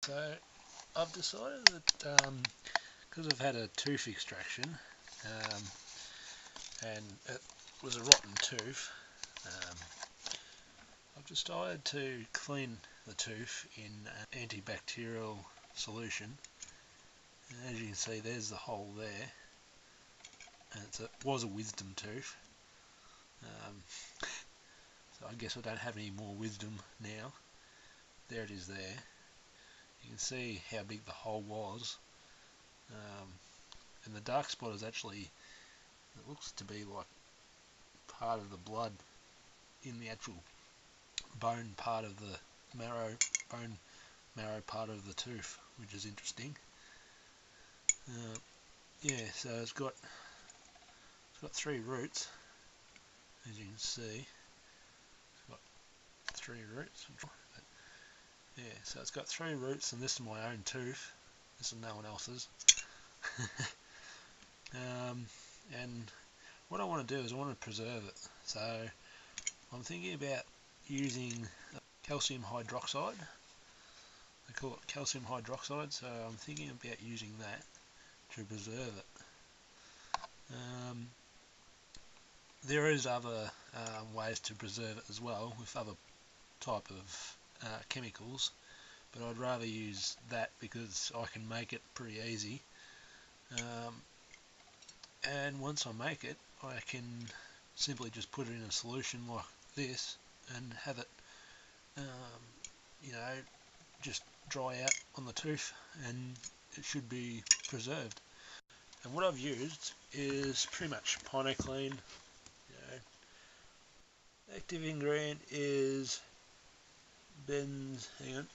So I've decided that because I've had a tooth extraction and it was a rotten tooth, I've decided to clean the tooth in an antibacterial solution. And as you can see, there's the hole there, and it was a wisdom tooth. So I guess I don't have any more wisdom now. There it is there. You can see how big the hole was, and the dark spot is actually, it looks to be like part of the blood in the actual bone part of the bone marrow part of the tooth, which is interesting. Yeah, so it's got 3 roots, as you can see. It's got 3 roots. Yeah, so it's got 3 roots, and this is my own tooth. This is no one else's. And what I want to do is I want to preserve it. So I'm thinking about using calcium hydroxide. They call it calcium hydroxide, so I'm thinking about using that to preserve it. There is other ways to preserve it as well, with other type of chemicals, but I'd rather use that because I can make it pretty easy. And once I make it, I can simply just put it in a solution like this and have it, just dry out on the tooth, and it should be preserved. And what I've used is pretty much Pinoclean. Active ingredient is benzonium,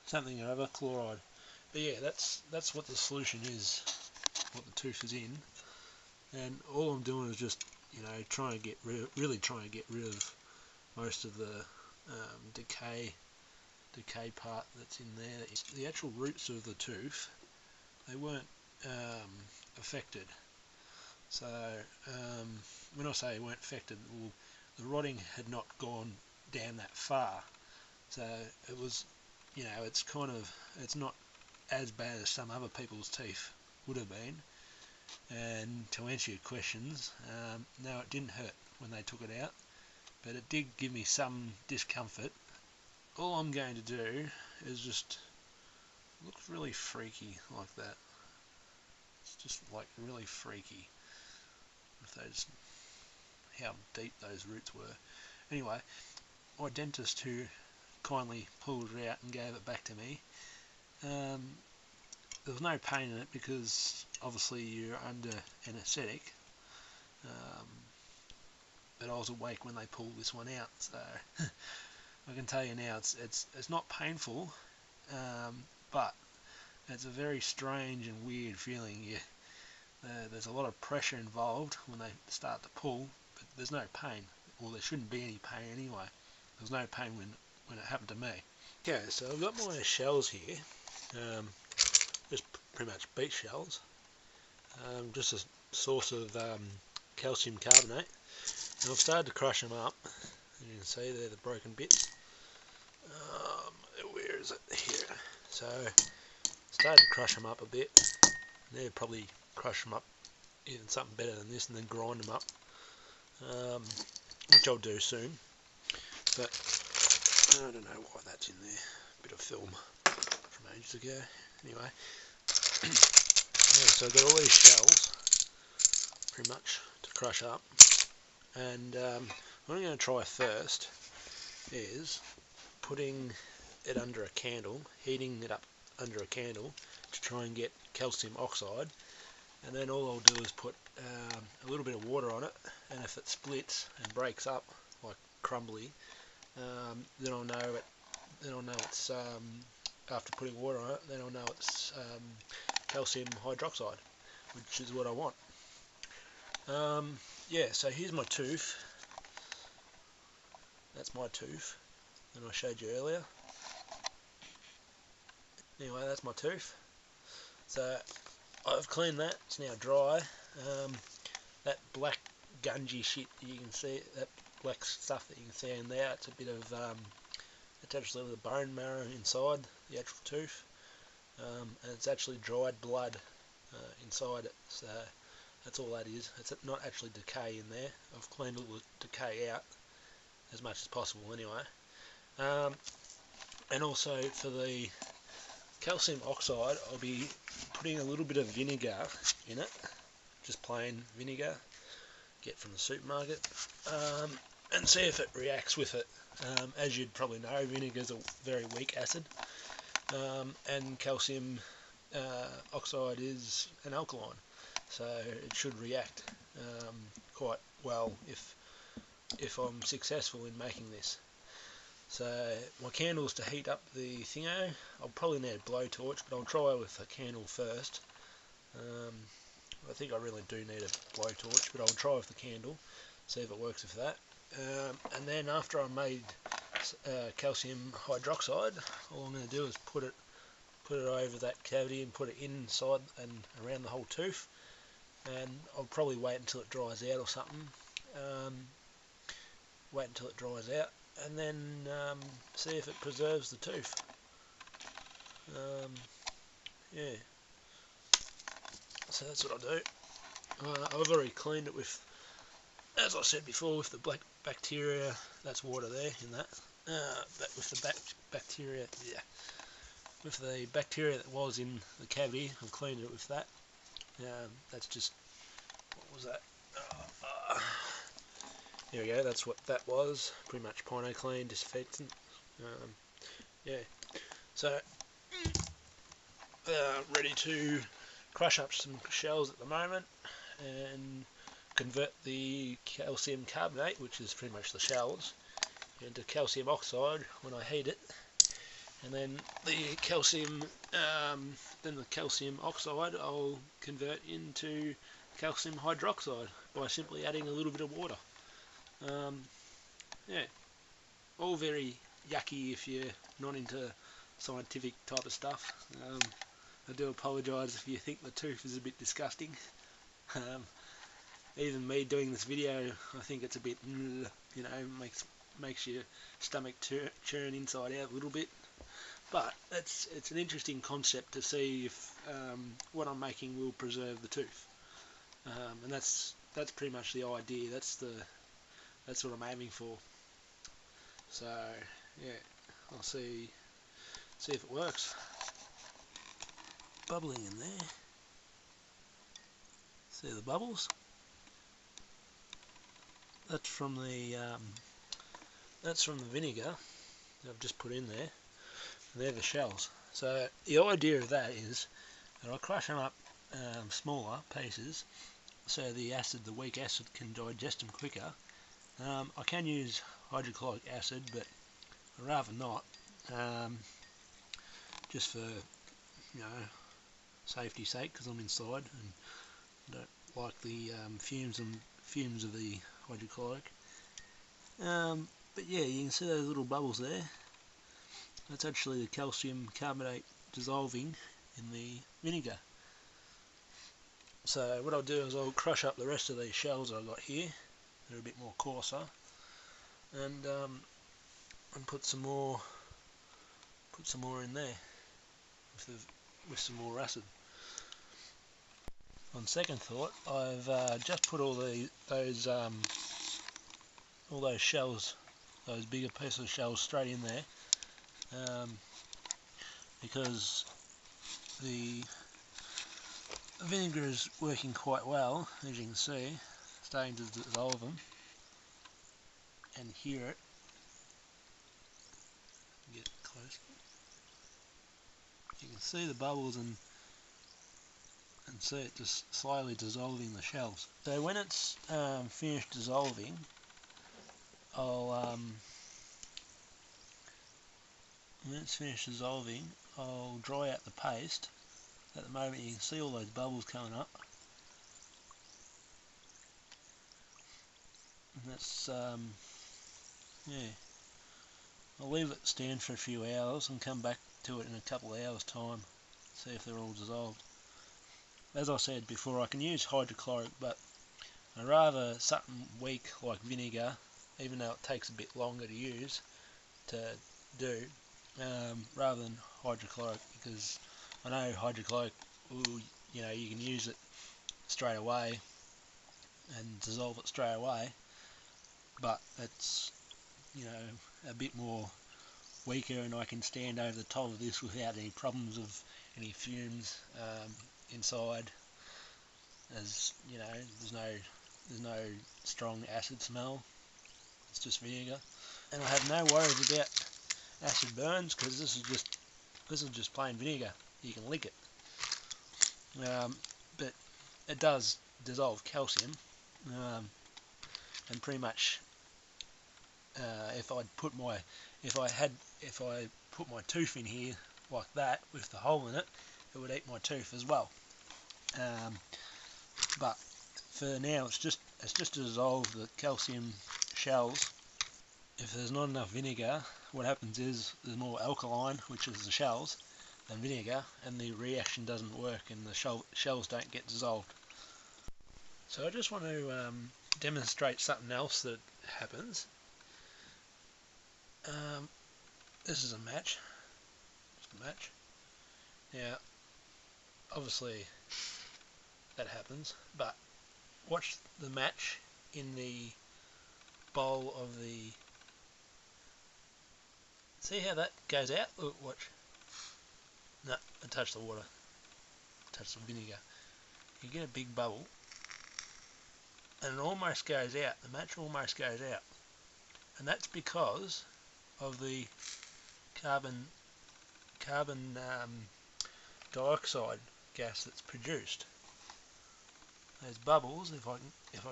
something or other, chloride. But yeah, that's what the solution is, what the tooth is in. And all I'm doing is just, trying to get rid of most of the decay part that's in there. The actual roots of the tooth, they weren't affected. So when I say weren't affected, well, the rotting had not gone down that far. So it was, it's not as bad as some other people's teeth would have been. And to answer your questions, no, it didn't hurt when they took it out, but it did give me some discomfort. All I'm going to do is just look really freaky like that. It's just like really freaky with those, how deep those roots were. Anyway, my dentist, who kindly pulled it out and gave it back to me, there was no pain in it because obviously you're under anaesthetic, but I was awake when they pulled this one out, so I can tell you now it's not painful, but it's a very strange and weird feeling. There's a lot of pressure involved when they start to pull, but there's no pain. Well, there shouldn't be any pain anyway. There's no pain when it happened to me. Okay, so I've got my shells here, just pretty much beet shells, just a source of calcium carbonate, and I've started to crush them up. You can see they're the broken bits. Where is it? Here. So started to crush them up a bit. They'd probably crush them up even something better than this, and then grind them up, which I'll do soon. But I don't know why that's in there. Bit of film from ages ago. Anyway, yeah, so I've got all these shells pretty much to crush up, and what I'm going to try first is putting it under a candle, heating it up under a candle to try and get calcium oxide, and then all I'll do is put a little bit of water on it, and if it splits and breaks up like crumbly, then I'll know it's after putting water on it, then I'll know it's calcium hydroxide, which is what I want. Yeah, so here's my tooth. That's my tooth that I showed you earlier. Anyway, that's my tooth. So I've cleaned that. It's now dry. That black gungy shit you can see, that black stuff that you can see in there, it's a bit of It's actually the bone marrow inside the actual tooth, and it's actually dried blood inside it. So that's all that is. It's not actually decay in there. I've cleaned all the decay out as much as possible anyway. And also for the calcium oxide, I'll be putting a little bit of vinegar in it, just plain vinegar, get from the supermarket, and see if it reacts with it. As you'd probably know, vinegar is a very weak acid, and calcium oxide is an alkaline, so it should react quite well if I'm successful in making this. So my candle's to heat up the thingo. I'll probably need a blowtorch, but I'll try with a candle first. I think I really do need a blowtorch, but I'll try with the candle, see if it works with that. And then after I made calcium hydroxide, all I'm going to do is put it over that cavity and put it inside and around the whole tooth. And I'll probably wait until it dries out or something. Wait until it dries out, and then see if it preserves the tooth. Yeah, so that's what I do. I've already cleaned it with, as I said before, with the black bacteria. That's water there in that. But with the bacteria, yeah, with the bacteria that was in the cavity, I've cleaned it with that. That's just, what was that? There we go, that's what that was, pretty much PinoClean disinfectant. Yeah, so ready to crush up some shells at the moment and convert the calcium carbonate, which is pretty much the shells, into calcium oxide when I heat it, and then the calcium oxide I'll convert into calcium hydroxide by simply adding a little bit of water. Yeah, all very yucky if you're not into scientific type of stuff. I do apologise if you think the tooth is a bit disgusting. Even me doing this video, I think it's a bit, you know, makes your stomach churn inside out a little bit. But it's an interesting concept to see if what I'm making will preserve the tooth, and that's pretty much the idea. That's what I'm aiming for. So yeah, I'll see if it works. Bubbling in there. See the bubbles? That's from the vinegar that I've just put in there. And they're the shells. So the idea of that is that I crush them up smaller pieces, so the weak acid can digest them quicker. I can use hydrochloric acid, but I'd rather not, just for, you know, safety's sake, because I'm inside and don't like the fumes of the hydrochloric. But yeah, you can see those little bubbles there. That's actually the calcium carbonate dissolving in the vinegar. So what I'll do is I'll crush up the rest of these shells I've got here. They're a bit more coarser, and put some more in there with some more acid. On second thought, I've just put all those shells, those bigger pieces of shells, straight in there, because the vinegar is working quite well, as you can see, starting to dissolve them, and hear it. Get close. You can see the bubbles and see it just slowly dissolving the shells. So when it's finished dissolving, I'll dry out the paste. At the moment you can see all those bubbles coming up, and that's yeah, I'll leave it stand for a few hours and come back to it in a couple of hours time, see if they're all dissolved. As I said before, I can use hydrochloric, but I'd rather something weak like vinegar, even though it takes a bit longer to use, to do, rather than hydrochloric, because I know hydrochloric, you know, you can use it straight away and dissolve it straight away, but it's, you know, a bit more weaker, and I can stand over the top of this without any problems of any fumes inside, as you know, there's no strong acid smell. It's just vinegar, and I have no worries about acid burns, because this is just plain vinegar. You can lick it, but it does dissolve calcium, and pretty much if I put my tooth in here like that with the hole in it, it would eat my tooth as well. But for now, it's just to dissolve the calcium shells. If there's not enough vinegar, what happens is there's more alkaline, which is the shells, than vinegar, and the reaction doesn't work, and the shells don't get dissolved. So I just want to demonstrate something else that happens. This is a match. Just a match. Now, obviously, that happens, but watch the match in the bowl of the... See how that goes out? Look, watch. No, I touched the water. Touched some vinegar. You get a big bubble, and it almost goes out. The match almost goes out, and that's because of the carbon dioxide gas that's produced. Those bubbles, if I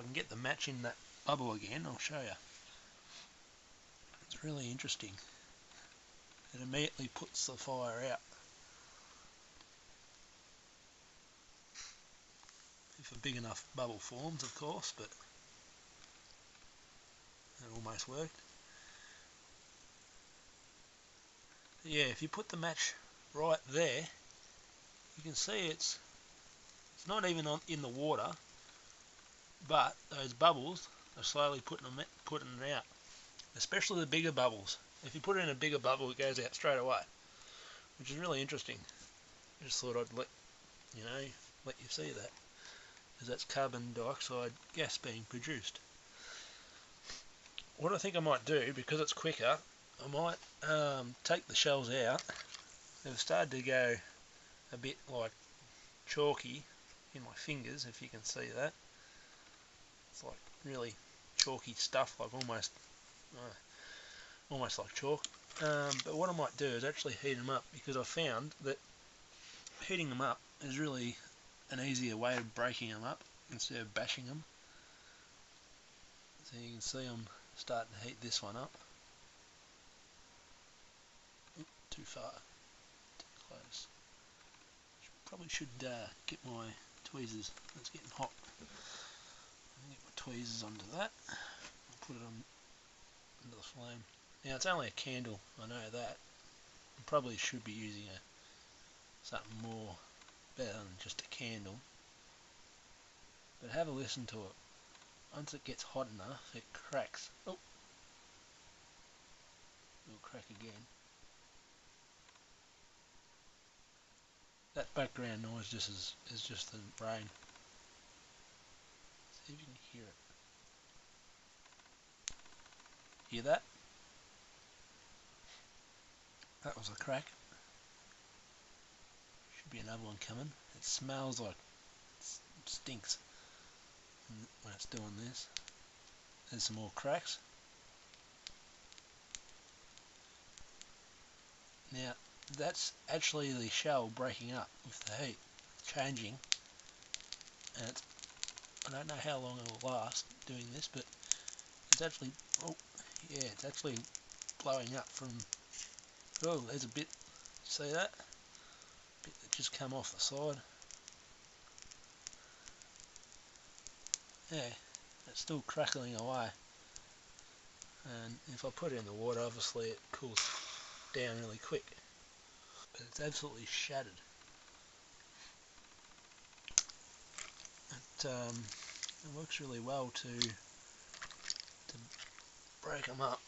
can get the match in that bubble again, I'll show you. It's really interesting. It immediately puts the fire out. If a big enough bubble forms, of course, but it almost worked. Yeah, if you put the match right there, you can see it's not even in the water, but those bubbles are slowly putting it out. Especially the bigger bubbles. If you put it in a bigger bubble, it goes out straight away, which is really interesting. I just thought I'd let you see that, because that's carbon dioxide gas being produced. What I think I might do, because it's quicker, I might take the shells out. They've started to go a bit like chalky in my fingers, if you can see that. It's like really chalky stuff, like almost like chalk. But what I might do is actually heat them up, because I found that heating them up is really an easier way of breaking them up instead of bashing them. So you can see I'm starting to heat this one up. Oop, too far, too close. Probably should get my tweezers. It's getting hot. I'll get my tweezers onto that. I'll put it on under the flame. Now it's only a candle, I know that. I probably should be using something more better than just a candle. But have a listen to it. Once it gets hot enough, it cracks. Oh, it'll crack again. That background noise is just the rain. See if you can hear it. Hear that? That was a crack. Should be another one coming. It smells like it stinks when it's doing this. There's some more cracks. Now that's actually the shell breaking up with the heat, changing, and I don't know how long it will last doing this, but it's actually, oh yeah, it's actually blowing up from, oh, there's a bit, see that? Bit that just come off the side. Yeah, it's still crackling away, and if I put it in the water, obviously it cools down really quick, but it's absolutely shattered. It works really well to break them up.